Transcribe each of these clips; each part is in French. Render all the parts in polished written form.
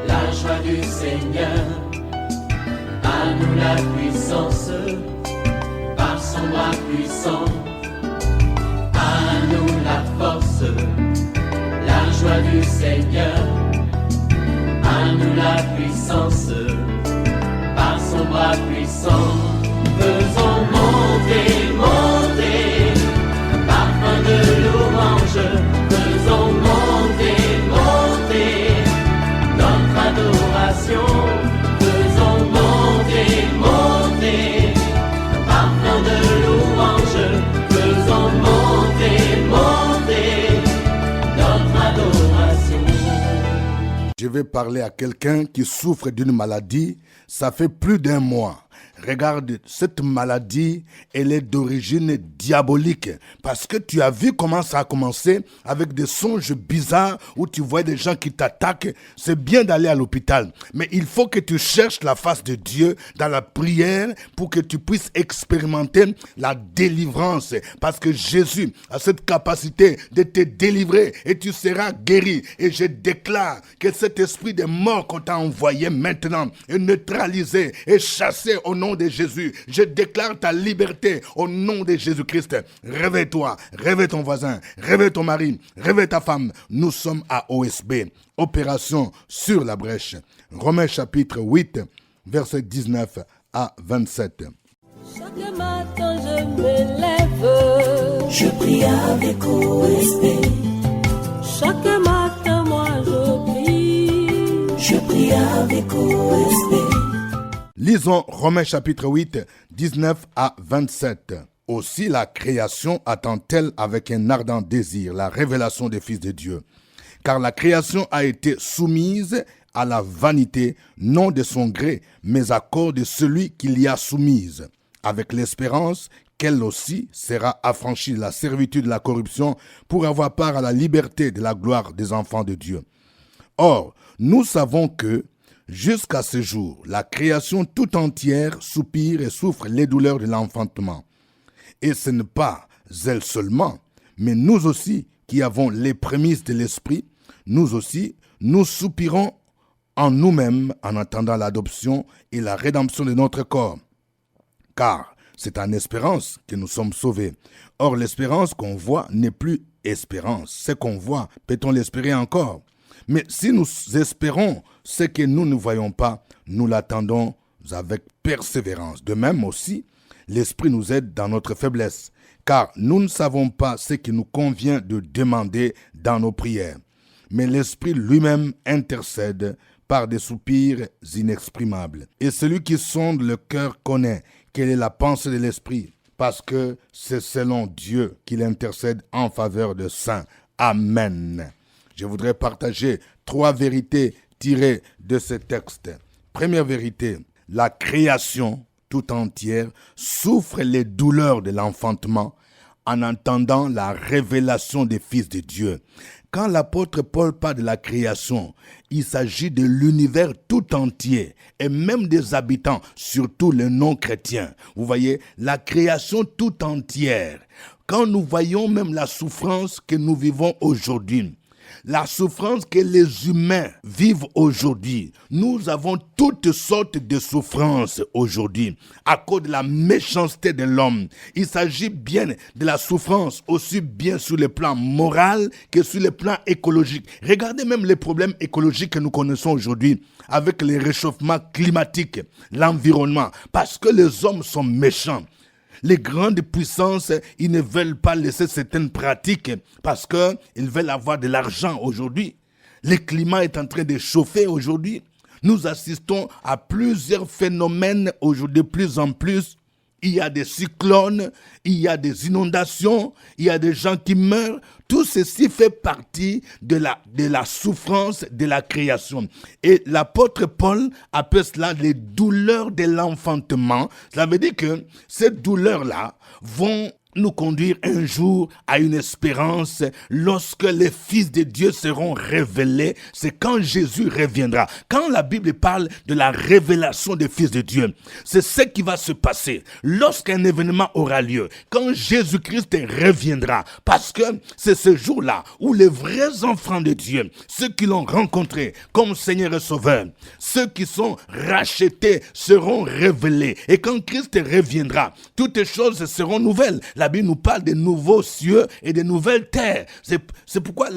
la joie du Seigneur. À nous la puissance, par son bras puissant. À nous la force, la joie du Seigneur. À nous la puissance, par son bras puissant. Faisons monter, monter, parfum de louange. Faisons monter, monter, notre adoration. Faisons monter, monter, parfum de louange. Faisons monter, monter, notre adoration. Je vais parler à quelqu'un qui souffre d'une maladie, ça fait plus d'un mois. Regarde, cette maladie, elle est d'origine diabolique. Parce que tu as vu comment ça a commencé avec des songes bizarres où tu vois des gens qui t'attaquent. C'est bien d'aller à l'hôpital. Mais il faut que tu cherches la face de Dieu dans la prière pour que tu puisses expérimenter la délivrance. Parce que Jésus a cette capacité de te délivrer et tu seras guéri. Et je déclare que cet esprit de mort qu'on t'a envoyé maintenant est neutralisé et chassé au nom de Jésus. Je déclare ta liberté au nom de Jésus-Christ. Réveille-toi, réveille ton voisin, réveille ton mari, réveille ta femme. Nous sommes à OSB, Opération sur la brèche. Romains chapitre 8, versets 19 à 27. Chaque matin je me lève, je prie avec OSB. Chaque matin moi je prie avec OSB. Lisons Romains chapitre 8, 19 à 27. Aussi la création attend-elle avec un ardent désir la révélation des fils de Dieu. Car la création a été soumise à la vanité, non de son gré, mais à cause de celui qui l'y a soumise, avec l'espérance qu'elle aussi sera affranchie de la servitude de la corruption pour avoir part à la liberté de la gloire des enfants de Dieu. Or, nous savons que, jusqu'à ce jour, la création tout entière soupire et souffre les douleurs de l'enfantement. Et ce n'est pas elle seulement, mais nous aussi qui avons les prémices de l'esprit, nous aussi, nous soupirons en nous-mêmes en attendant l'adoption et la rédemption de notre corps. Car c'est en espérance que nous sommes sauvés. Or, l'espérance qu'on voit n'est plus espérance. Ce qu'on voit, peut-on l'espérer encore? Mais si nous espérons ce que nous ne voyons pas, nous l'attendons avec persévérance. De même aussi, l'Esprit nous aide dans notre faiblesse, car nous ne savons pas ce qu'il nous convient de demander dans nos prières. Mais l'Esprit lui-même intercède par des soupirs inexprimables. Et celui qui sonde le cœur connaît quelle est la pensée de l'Esprit, parce que c'est selon Dieu qu'il intercède en faveur des saints. Amen. Je voudrais partager 3 vérités tirées de ce texte. Première vérité, la création tout entière souffre les douleurs de l'enfantement en entendant la révélation des fils de Dieu. Quand l'apôtre Paul parle de la création, il s'agit de l'univers tout entier et même des habitants, surtout les non-chrétiens. Vous voyez, la création tout entière. Quand nous voyons même la souffrance que nous vivons aujourd'hui, la souffrance que les humains vivent aujourd'hui. Nous avons toutes sortes de souffrances aujourd'hui à cause de la méchanceté de l'homme. Il s'agit bien de la souffrance aussi bien sur le plan moral que sur le plan écologique. Regardez même les problèmes écologiques que nous connaissons aujourd'hui avec le réchauffement climatique, l'environnement, parce que les hommes sont méchants. Les grandes puissances, ils ne veulent pas laisser certaines pratiques parce qu'ils veulent avoir de l'argent aujourd'hui. Le climat est en train de chauffer aujourd'hui. Nous assistons à plusieurs phénomènes aujourd'hui de plus en plus. Il y a des cyclones, il y a des inondations, il y a des gens qui meurent. Tout ceci fait partie de la souffrance de la création. Et l'apôtre Paul appelle cela les douleurs de l'enfantement. Ça veut dire que ces douleurs-là vont nous conduire un jour à une espérance lorsque les fils de Dieu seront révélés. C'est quand Jésus reviendra. Quand la Bible parle de la révélation des fils de Dieu, c'est ce qui va se passer lorsqu'un événement aura lieu, quand Jésus-Christ reviendra. Parce que c'est ce jour-là où les vrais enfants de Dieu, ceux qui l'ont rencontré comme Seigneur et Sauveur, ceux qui sont rachetés seront révélés. Et quand Christ reviendra, toutes les choses seront nouvelles. La Bible nous parle des nouveaux cieux et des nouvelles terres. C'est pourquoi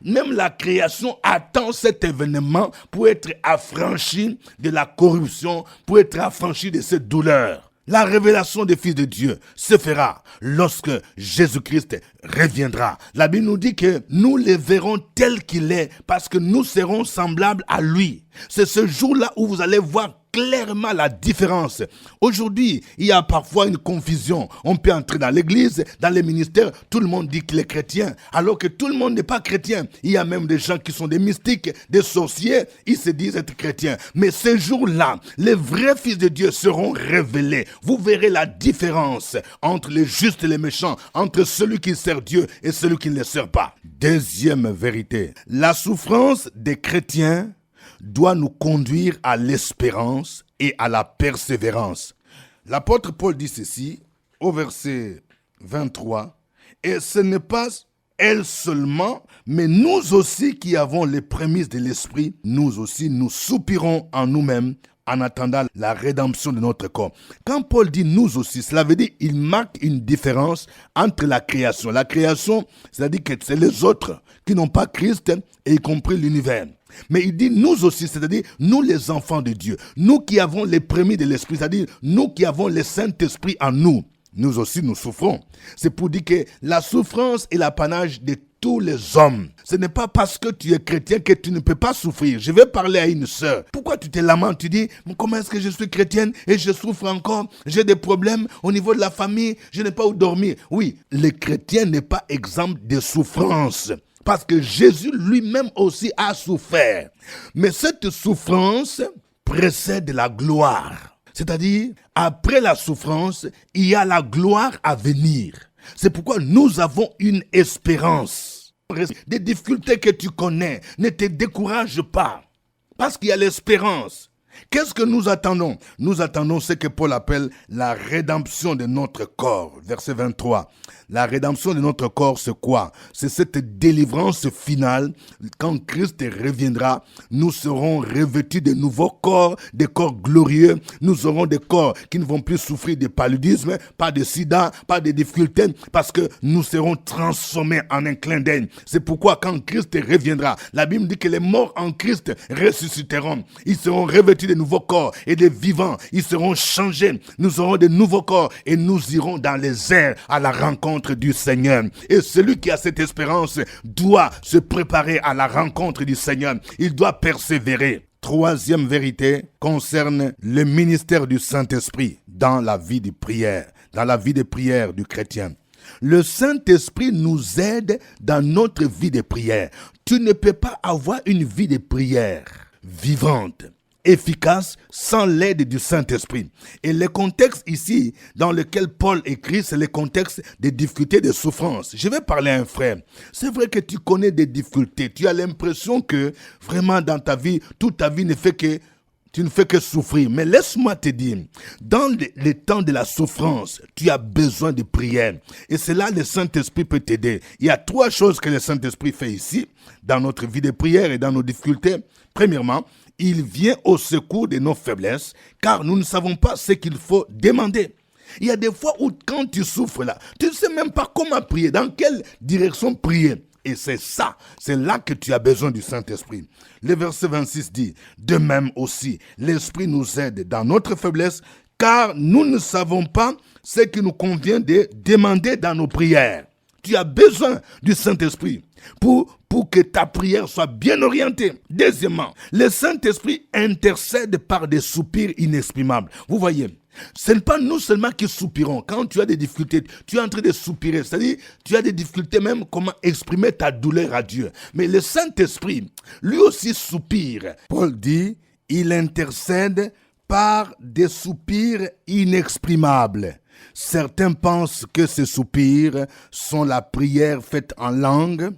même la création attend cet événement pour être affranchie de la corruption, pour être affranchie de cette douleur. La révélation des fils de Dieu se fera lorsque Jésus-Christ reviendra. La Bible nous dit que nous les verrons tel qu'il est parce que nous serons semblables à lui. C'est ce jour-là où vous allez voir clairement la différence. Aujourd'hui, il y a parfois une confusion. On peut entrer dans l'église, dans les ministères, tout le monde dit qu'il est chrétien, alors que tout le monde n'est pas chrétien. Il y a même des gens qui sont des mystiques, des sorciers, ils se disent être chrétiens. Mais ce jour-là, les vrais fils de Dieu seront révélés. Vous verrez la différence entre les justes et les méchants, entre celui qui sert Dieu et celui qui ne le sert pas. Deuxième vérité, la souffrance des chrétiens doit nous conduire à l'espérance et à la persévérance. L'apôtre Paul dit ceci au verset 23, « Et ce n'est pas elle seulement, mais nous aussi qui avons les prémices de l'esprit, nous aussi nous soupirons en nous-mêmes en attendant la rédemption de notre corps. » Quand Paul dit « nous aussi », cela veut dire qu'il marque une différence entre la création. La création, c'est-à-dire que c'est les autres qui n'ont pas Christ, et y compris l'univers. Mais il dit nous aussi, c'est-à-dire nous les enfants de Dieu, nous qui avons les prémices de l'Esprit, c'est-à-dire nous qui avons le Saint-Esprit en nous, nous aussi nous souffrons. C'est pour dire que la souffrance est l'apanage de tous les hommes. Ce n'est pas parce que tu es chrétien que tu ne peux pas souffrir. Je vais parler à une sœur. Pourquoi tu te lamentes? Tu dis, comment est-ce que je suis chrétienne et je souffre encore? J'ai des problèmes au niveau de la famille, je n'ai pas où dormir. Oui, le chrétien n'est pas exempt de souffrance. Parce que Jésus lui-même aussi a souffert. Mais cette souffrance précède la gloire. C'est-à-dire, après la souffrance, il y a la gloire à venir. C'est pourquoi nous avons une espérance. Des difficultés que tu connais, ne te décourage pas. Parce qu'il y a l'espérance. Qu'est-ce que nous attendons? Nous attendons ce que Paul appelle la rédemption de notre corps. Verset 23. La rédemption de notre corps, c'est quoi? C'est cette délivrance finale. Quand Christ reviendra, nous serons revêtus de nouveaux corps, des corps glorieux. Nous aurons des corps qui ne vont plus souffrir de paludisme, pas de sida, pas de difficultés, parce que nous serons transformés en un clin d'œil. C'est pourquoi quand Christ reviendra, la Bible dit que les morts en Christ ressusciteront. Ils seront revêtus de nouveaux corps et des vivants. Ils seront changés. Nous aurons de nouveaux corps et nous irons dans les airs à la rencontre du Seigneur. Et celui qui a cette espérance doit se préparer à la rencontre du Seigneur. Il doit persévérer. Troisième vérité concerne le ministère du Saint-Esprit dans la vie de prière, dans la vie de prière du chrétien. Le Saint-Esprit nous aide dans notre vie de prière. Tu ne peux pas avoir une vie de prière vivante, efficace, sans l'aide du Saint-Esprit. Et le contexte ici, dans lequel Paul écrit, c'est le contexte des difficultés, des souffrances. Je vais parler à un frère. C'est vrai que tu connais des difficultés. Tu as l'impression que, vraiment, dans ta vie, toute ta vie tu ne fais que souffrir. Mais laisse-moi te dire, dans les temps de la souffrance, tu as besoin de prière. Et c'est là que le Saint-Esprit peut t'aider. Il y a trois choses que le Saint-Esprit fait ici, dans notre vie de prière et dans nos difficultés. Premièrement, il vient au secours de nos faiblesses, car nous ne savons pas ce qu'il faut demander. Il y a des fois où quand tu souffres là, tu ne sais même pas comment prier, dans quelle direction prier. Et c'est là que tu as besoin du Saint-Esprit. Le verset 26 dit, de même aussi, l'Esprit nous aide dans notre faiblesse, car nous ne savons pas ce qu'il nous convient de demander dans nos prières. Tu as besoin du Saint-Esprit pour que ta prière soit bien orientée. Deuxièmement, le Saint-Esprit intercède par des soupirs inexprimables. Vous voyez, ce n'est pas nous seulement qui soupirons. Quand tu as des difficultés, tu es en train de soupirer. C'est-à-dire, tu as des difficultés même comment exprimer ta douleur à Dieu. Mais le Saint-Esprit, lui aussi soupire. Paul dit, il intercède par des soupirs inexprimables. Certains pensent que ces soupirs sont la prière faite en langue.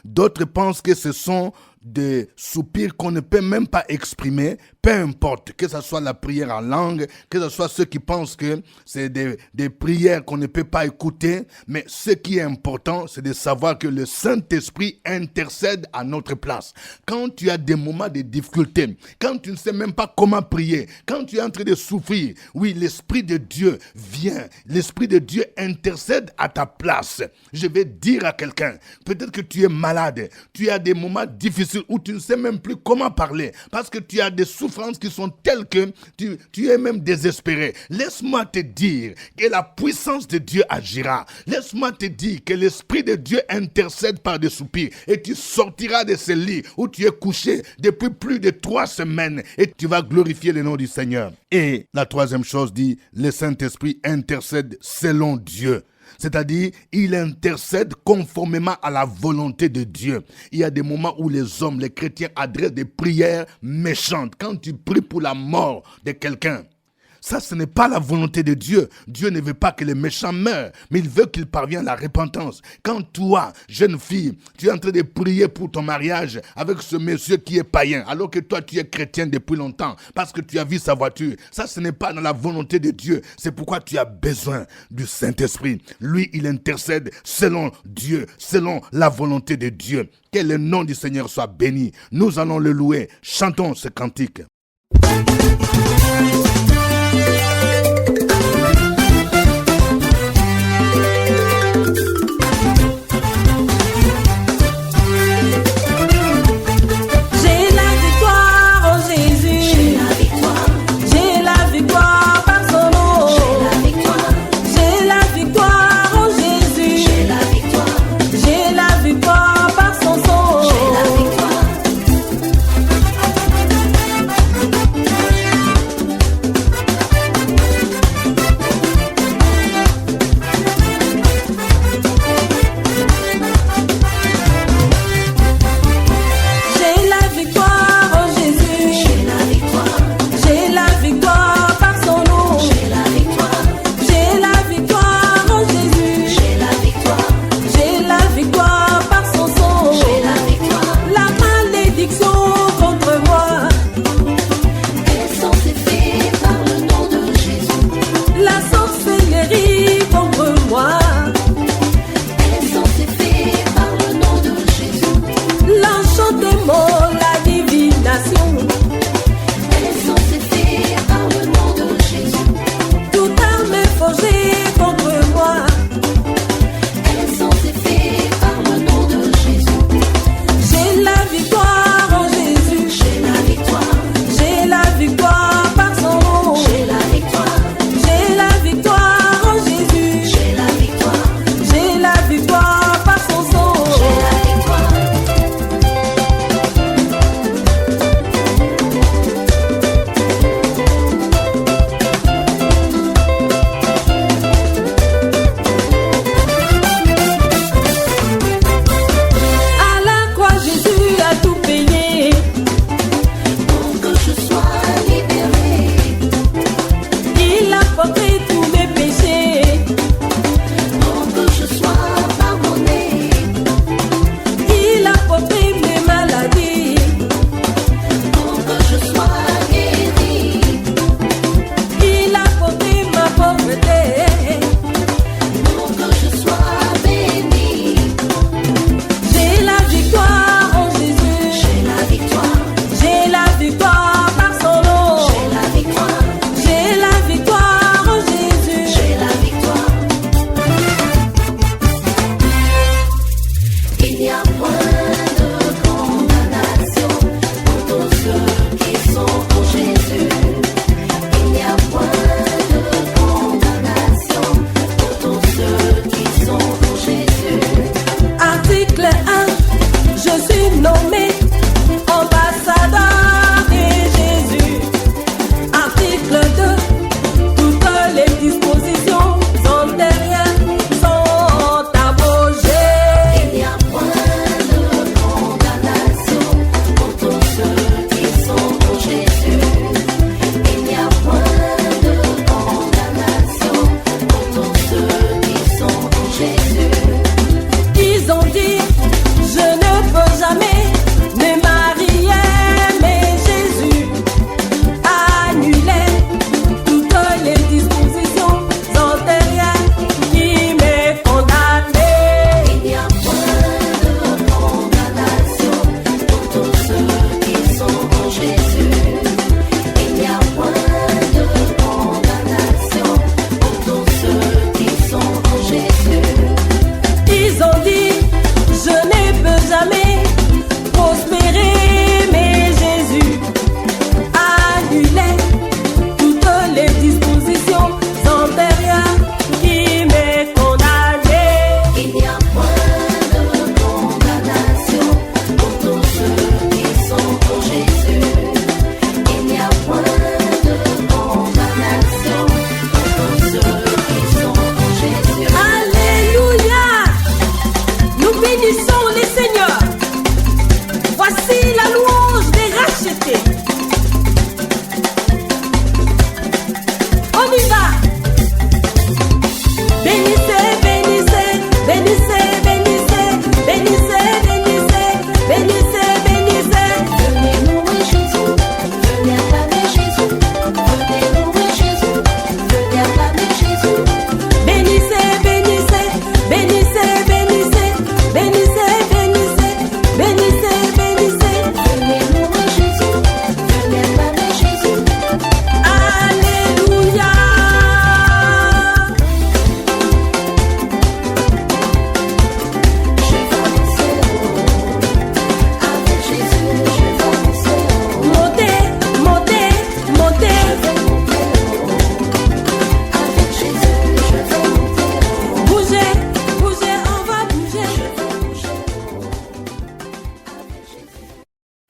D'autres pensent que ce sont des soupirs qu'on ne peut même pas exprimer, peu importe, que ce soit la prière en langue, que ce soit ceux qui pensent que c'est des prières qu'on ne peut pas écouter, mais ce qui est important, c'est de savoir que le Saint-Esprit intercède à notre place. Quand tu as des moments de difficulté, quand tu ne sais même pas comment prier, quand tu es en train de souffrir, oui, l'Esprit de Dieu vient, l'Esprit de Dieu intercède à ta place. Je vais dire à quelqu'un, peut-être que tu es malade, tu as des moments difficiles où tu ne sais même plus comment parler parce que tu as des souffrances qui sont telles que tu es même désespéré. Laisse-moi te dire que la puissance de Dieu agira. Laisse-moi te dire que l'Esprit de Dieu intercède par des soupirs et tu sortiras de ce lit où tu es couché depuis plus de 3 semaines et tu vas glorifier le nom du Seigneur. Et la troisième chose dit, le Saint-Esprit intercède selon Dieu. C'est-à-dire, il intercède conformément à la volonté de Dieu. Il y a des moments où les hommes, les chrétiens adressent des prières méchantes. Quand tu pries pour la mort de quelqu'un, ça, ce n'est pas la volonté de Dieu. Dieu ne veut pas que les méchants meurent, mais il veut qu'ils parviennent à la repentance. Quand toi, jeune fille, tu es en train de prier pour ton mariage avec ce monsieur qui est païen, alors que toi, tu es chrétien depuis longtemps, parce que tu as vu sa voiture, ça, ce n'est pas dans la volonté de Dieu. C'est pourquoi tu as besoin du Saint-Esprit. Lui, il intercède selon Dieu, selon la volonté de Dieu. Que le nom du Seigneur soit béni. Nous allons le louer. Chantons ce cantique. J'ai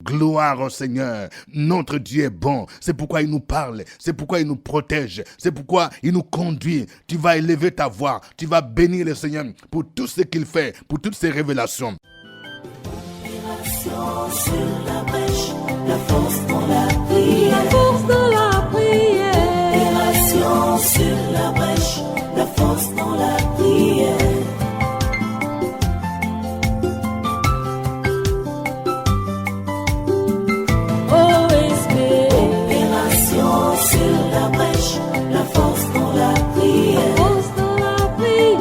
Gloire au Seigneur. Notre Dieu est bon. C'est pourquoi il nous parle. C'est pourquoi il nous protège. C'est pourquoi il nous conduit. Tu vas élever ta voix. Tu vas bénir le Seigneur pour tout ce qu'il fait, pour toutes ses révélations. Sur la brèche, la force dans la prière. La force dans la prière. Opération sur la brèche, la force dans la prière. Opération sur la brèche, la force dans la prière. Force dans la prière.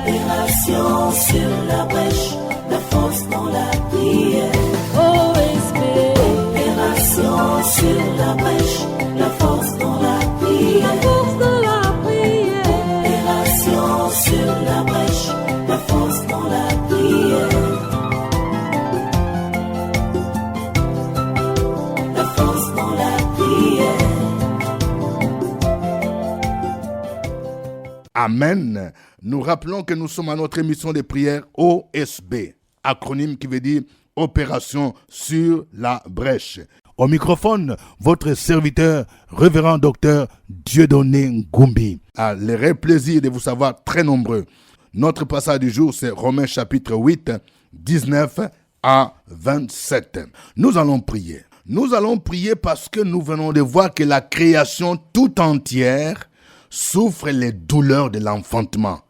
Opération sur la brèche, la force dans la prière. Opération sur la brèche, la force dans la prière. La force dans la prière. Opération sur la brèche, la force dans la prière. La force dans la prière. Amen. Nous rappelons que nous sommes à notre émission de prière OSB, acronyme qui veut dire Opération sur la brèche. Au microphone, votre serviteur, révérend docteur Dieudonné Ngumbi, a le réel plaisir de vous savoir très nombreux. Notre passage du jour, c'est Romains chapitre 8, 19 à 27. Nous allons prier. Nous allons prier parce que nous venons de voir que la création tout entière souffre les douleurs de l'enfantement.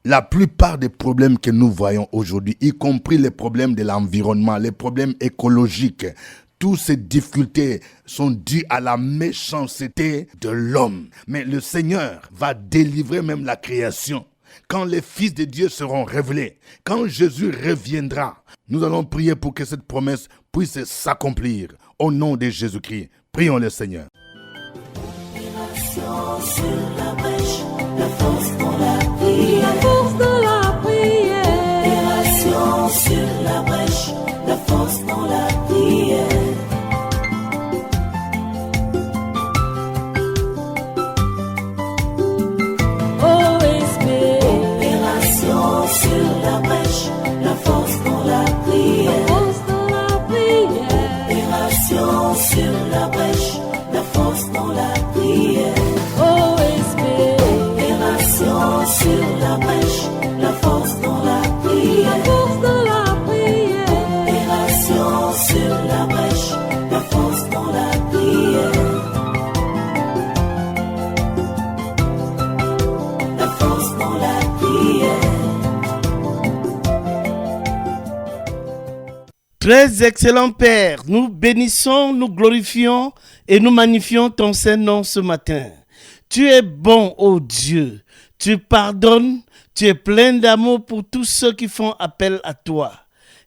La plupart des problèmes que nous voyons aujourd'hui, y compris les problèmes de l'environnement, les problèmes écologiques, toutes ces difficultés sont dues à la méchanceté de l'homme. Mais le Seigneur va délivrer même la création. Quand les fils de Dieu seront révélés, quand Jésus reviendra, nous allons prier pour que cette promesse puisse s'accomplir. Au nom de Jésus-Christ, prions le Seigneur. Opération sur la brèche, la force dans la prière. La force dans la prière. Opération sur la brèche, la force dans la prière. Opération sur la brèche, la force dans la prière. Force dans la prière. Opération sur la brèche, la force dans la prière. Opération sur la brèche, la force dans la prière. Force dans la prière. Opération sur la brèche, la force dans la prière. La force dans la prière. Très excellent Père, nous bénissons, nous glorifions et nous magnifions ton Saint-Nom ce matin. Tu es bon, ô Dieu, tu pardonnes, tu es plein d'amour pour tous ceux qui font appel à toi.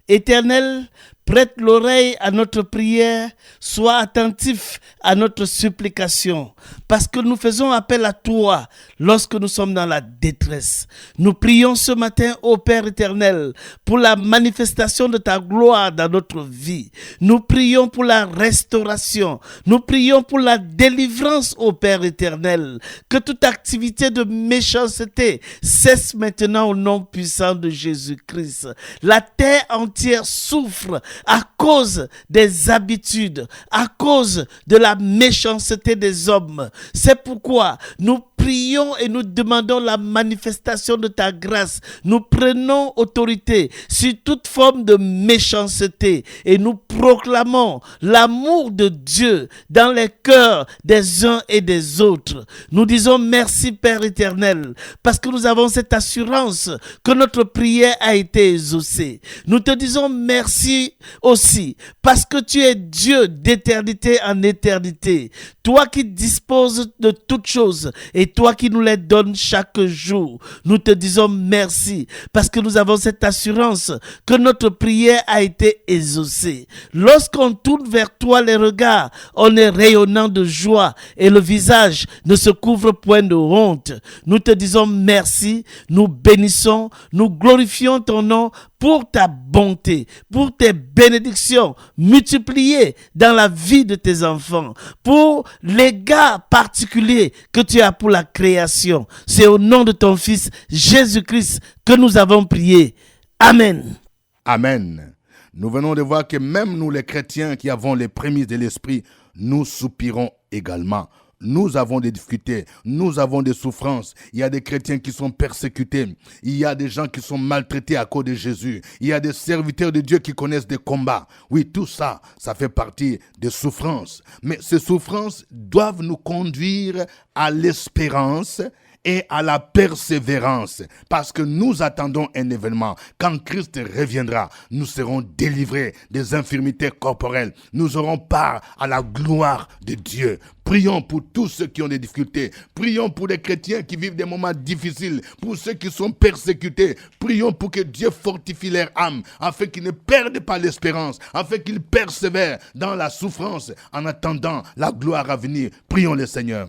Éternel, prête l'oreille à notre prière, sois attentif à notre supplication, parce que nous faisons appel à toi lorsque nous sommes dans la détresse. Nous prions ce matin, ô Père éternel, pour la manifestation de ta gloire dans notre vie. Nous prions pour la restauration. Nous prions pour la délivrance, ô Père éternel. Que toute activité de méchanceté cesse maintenant au nom puissant de Jésus-Christ. La terre entière souffre à cause des habitudes, à cause de la méchanceté des hommes. C'est pourquoi nous prions et nous demandons la manifestation de ta grâce. Nous prenons autorité sur toute forme de méchanceté et nous proclamons l'amour de Dieu dans les cœurs des uns et des autres. Nous disons merci Père éternel parce que nous avons cette assurance que notre prière a été exaucée. Nous te disons merci aussi parce que tu es Dieu d'éternité en éternité. Toi qui disposes de toutes choses et toi qui nous les donnes chaque jour. Nous te disons merci parce que nous avons cette assurance que notre prière a été exaucée. Lorsqu'on tourne vers toi les regards, on est rayonnant de joie et le visage ne se couvre point de honte. Nous te disons merci, nous bénissons, nous glorifions ton nom pour ta bonté, pour tes bénédictions multipliées dans la vie de tes enfants, pour l'égard particulier que tu as pour la création. C'est au nom de ton Fils Jésus-Christ que nous avons prié. Amen. Amen. Nous venons de voir que même nous les chrétiens qui avons les prémices de l'esprit, nous soupirons également. Nous avons des difficultés, nous avons des souffrances. Il y a des chrétiens qui sont persécutés. Il y a des gens qui sont maltraités à cause de Jésus. Il y a des serviteurs de Dieu qui connaissent des combats. Oui, tout ça, ça fait partie des souffrances. Mais ces souffrances doivent nous conduire à l'espérance et à la persévérance, parce que nous attendons un événement. Quand Christ reviendra, nous serons délivrés des infirmités corporelles. Nous aurons part à la gloire de Dieu. Prions pour tous ceux qui ont des difficultés. Prions pour les chrétiens qui vivent des moments difficiles, pour ceux qui sont persécutés. Prions pour que Dieu fortifie leur âme, afin qu'ils ne perdent pas l'espérance, afin qu'ils persévèrent dans la souffrance en attendant la gloire à venir. Prions le Seigneur.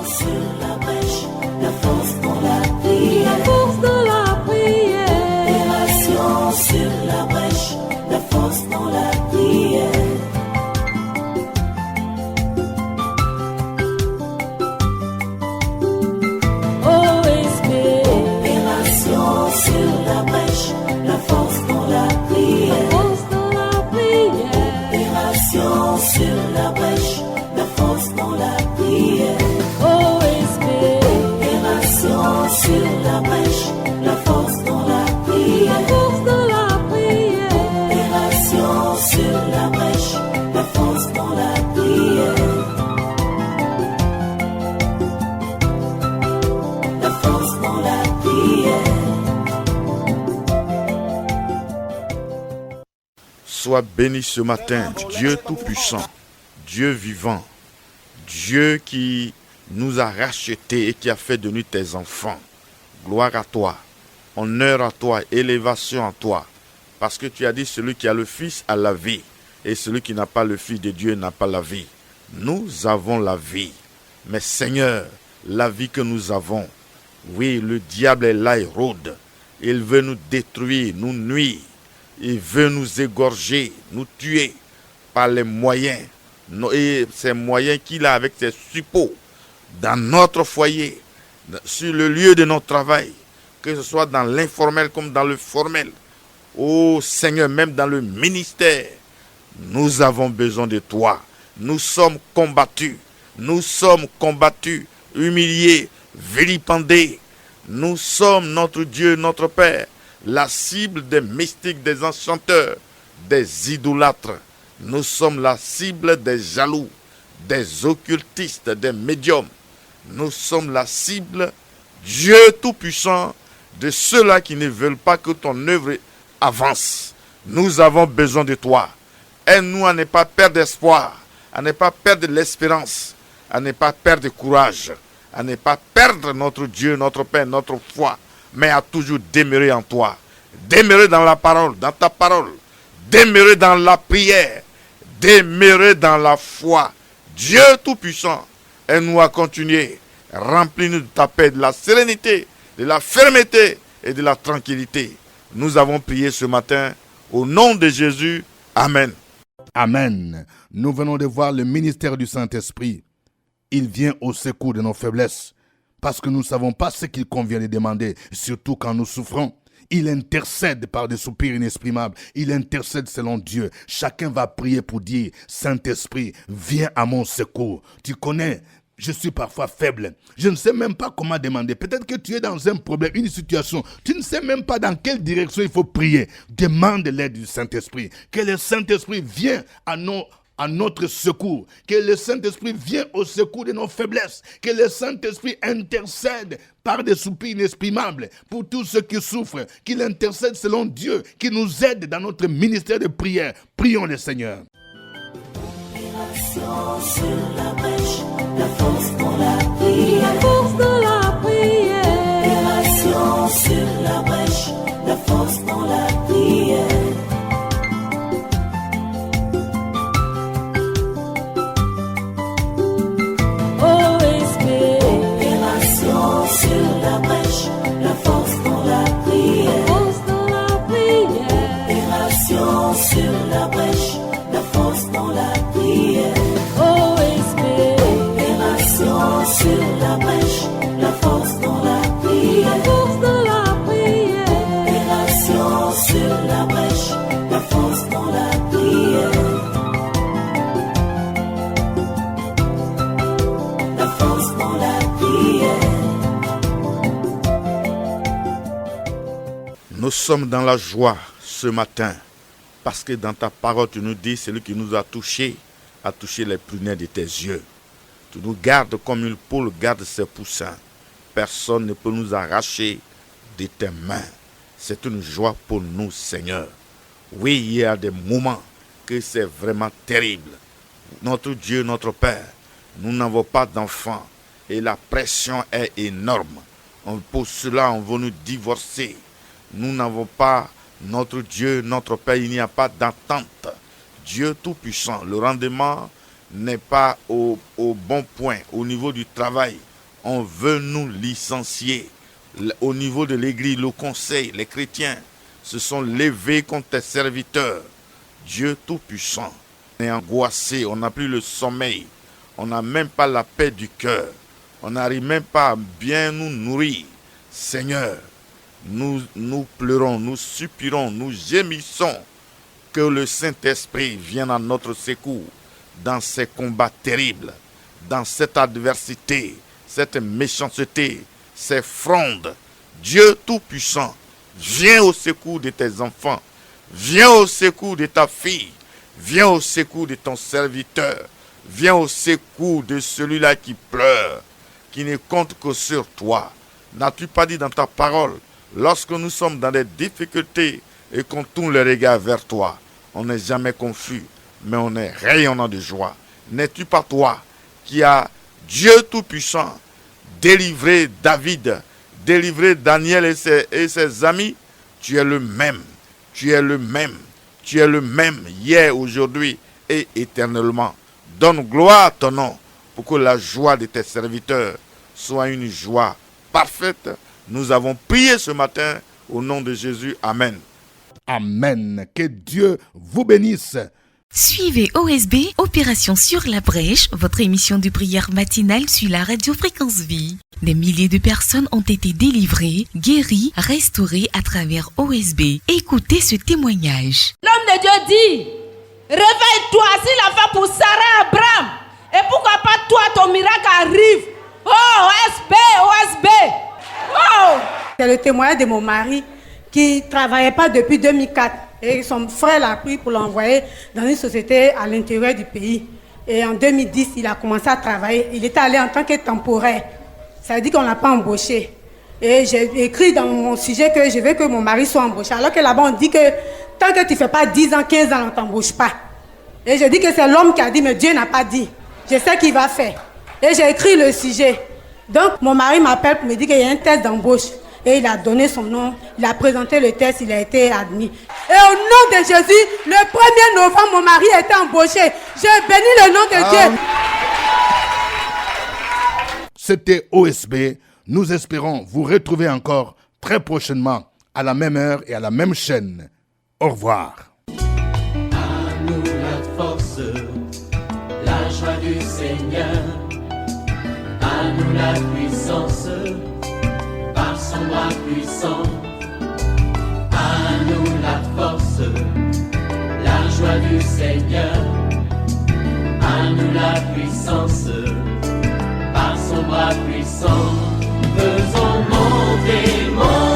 Sur la brèche, la force dans la prière. La force dans la prière. Opération sur la brèche, la force dans la prière. OSB. Opération sur la brèche, la force dans la prière. Force dans la prière. Opération sur la brèche, la force dans la prière. OSB. Opération sur la brèche, la force dans la prière. Force dans la prière. Opération sur la brèche, la force dans la prière. La force dans la prière. Sois béni ce matin, Dieu Tout-Puissant, Dieu vivant, Dieu qui nous a rachetés et qui a fait de nous tes enfants. Gloire à toi, honneur à toi, élévation à toi. Parce que tu as dit, celui qui a le Fils a la vie, et celui qui n'a pas le Fils de Dieu n'a pas la vie. Nous avons la vie. Mais Seigneur, la vie que nous avons, oui, le diable est là, il rôde. Il veut nous détruire, nous nuire. Il veut nous égorger, nous tuer par les moyens. Et ces moyens qu'il a avec ses suppôts dans notre foyer, sur le lieu de notre travail, que ce soit dans l'informel comme dans le formel. Oh Seigneur, même dans le ministère, nous avons besoin de toi. Nous sommes combattus, humiliés, vilipendés. Nous sommes notre Dieu, notre Père, la cible des mystiques, des enchanteurs, des idolâtres. Nous sommes la cible des jaloux, des occultistes, des médiums. Nous sommes la cible, Dieu Tout-Puissant, de ceux-là qui ne veulent pas que ton œuvre avance. Nous avons besoin de toi. Aide-nous à ne pas perdre espoir, à ne pas perdre l'espérance, à ne pas perdre courage, à ne pas perdre notre Dieu, notre Père, notre foi, mais à toujours demeurer en toi. Demeurer dans la parole, dans ta parole. Demeurer dans la prière. Demeurer dans la foi. Dieu Tout-Puissant, aide-nous à continuer. Remplis-nous de ta paix, de la sérénité, de la fermeté et de la tranquillité. Nous avons prié ce matin au nom de Jésus. Amen. Amen. Nous venons de voir le ministère du Saint-Esprit. Il vient au secours de nos faiblesses parce que nous ne savons pas ce qu'il convient de demander, surtout quand nous souffrons. Il intercède par des soupirs inexprimables. Il intercède selon Dieu. Chacun va prier pour dire, Saint-Esprit, viens à mon secours. Tu connais, je suis parfois faible. Je ne sais même pas comment demander. Peut-être que tu es dans un problème, une situation. Tu ne sais même pas dans quelle direction il faut prier. Demande l'aide du Saint-Esprit. Que le Saint-Esprit vienne à notre secours, que le Saint-Esprit vienne au secours de nos faiblesses, que le Saint-Esprit intercède par des soupirs inexprimables pour tous ceux qui souffrent, qu'il intercède selon Dieu, qui nous aide dans notre ministère de prière. Prions le Seigneur. Opération sur la brèche, la force dans la prière. Force dans la prière. Opération sur la brèche, la force dans la prière. OSB. Opération sur la brèche, la force dans la prière. Force dans la prière. Opération sur la brèche, la force dans la prière. OSB. Opération sur la brèche, la force dans la prière. Force dans la prière. Opération sur sommes dans la joie ce matin parce que dans ta parole, tu nous dis, celui qui nous a touché les prunelles de tes yeux. Tu nous gardes comme une poule garde ses poussins. Personne ne peut nous arracher de tes mains. C'est une joie pour nous, Seigneur. Oui, il y a des moments que c'est vraiment terrible. Notre Dieu, notre Père, nous n'avons pas d'enfants et la pression est énorme. Pour cela, on veut nous divorcer. Nous n'avons pas, notre Dieu, notre Père, il n'y a pas d'entente. Dieu Tout-Puissant, le rendement n'est pas au bon point. Au niveau du travail, on veut nous licencier. Au niveau de l'église, le conseil, les chrétiens se sont levés contre tes serviteurs. Dieu Tout-Puissant, on est angoissé, on n'a plus le sommeil, on n'a même pas la paix du cœur, on n'arrive même pas à bien nous nourrir. Seigneur, nous pleurons, nous soupirons, nous gémissons que le Saint-Esprit vienne à notre secours dans ces combats terribles, dans cette adversité, cette méchanceté, ces frondes. Dieu Tout-Puissant, viens au secours de tes enfants, viens au secours de ta fille, viens au secours de ton serviteur, viens au secours de celui-là qui pleure, qui ne compte que sur toi. N'as-tu pas dit dans ta parole, lorsque nous sommes dans des difficultés et qu'on tourne le regard vers toi, on n'est jamais confus, mais on est rayonnant de joie. N'es-tu pas toi qui as, Dieu Tout-Puissant, délivré David, délivré Daniel et ses amis? Tu es le même, tu es le même, tu es le même hier, aujourd'hui et éternellement. Donne gloire à ton nom pour que la joie de tes serviteurs soit une joie parfaite. Nous avons prié ce matin au nom de Jésus. Amen. Amen. Que Dieu vous bénisse. Suivez OSB, Opération sur la brèche, votre émission de prière matinale sur la radio Fréquence Vie. Des milliers de personnes ont été délivrées, guéries, restaurées à travers OSB. Écoutez ce témoignage. L'homme de Dieu dit, réveille-toi, s'il a fait pour Sarah Abraham. Et pourquoi pas toi, ton miracle arrive. Oh, OSB. Oh. C'est le témoignage de mon mari qui ne travaillait pas depuis 2004. Et son frère l'a pris pour l'envoyer dans une société à l'intérieur du pays. Et en 2010, il a commencé à travailler. Il était allé en tant que temporaire. Ça veut dire qu'on ne l'a pas embauché. Et j'ai écrit dans mon sujet que je veux que mon mari soit embauché. Alors que là-bas, on dit que tant que tu ne fais pas 10 ans, 15 ans, on ne t'embauche pas. Et je dis que c'est l'homme qui a dit, mais Dieu n'a pas dit. Je sais qu'il va faire. Et j'ai écrit le sujet. Donc, mon mari m'appelle pour me dire qu'il y a un test d'embauche. Et il a donné son nom, il a présenté le test, il a été admis. Et au nom de Jésus, le 1er novembre, mon mari a été embauché. Je bénis le nom de Dieu. C'était OSB. Nous espérons vous retrouver encore très prochainement à la même heure et à la même chaîne. Au revoir. À nous la force, la joie du Seigneur. À nous la puissance, par son bras puissant. À nous la force, la joie du Seigneur. À nous la puissance, par son bras puissant. Faisons monter, monter.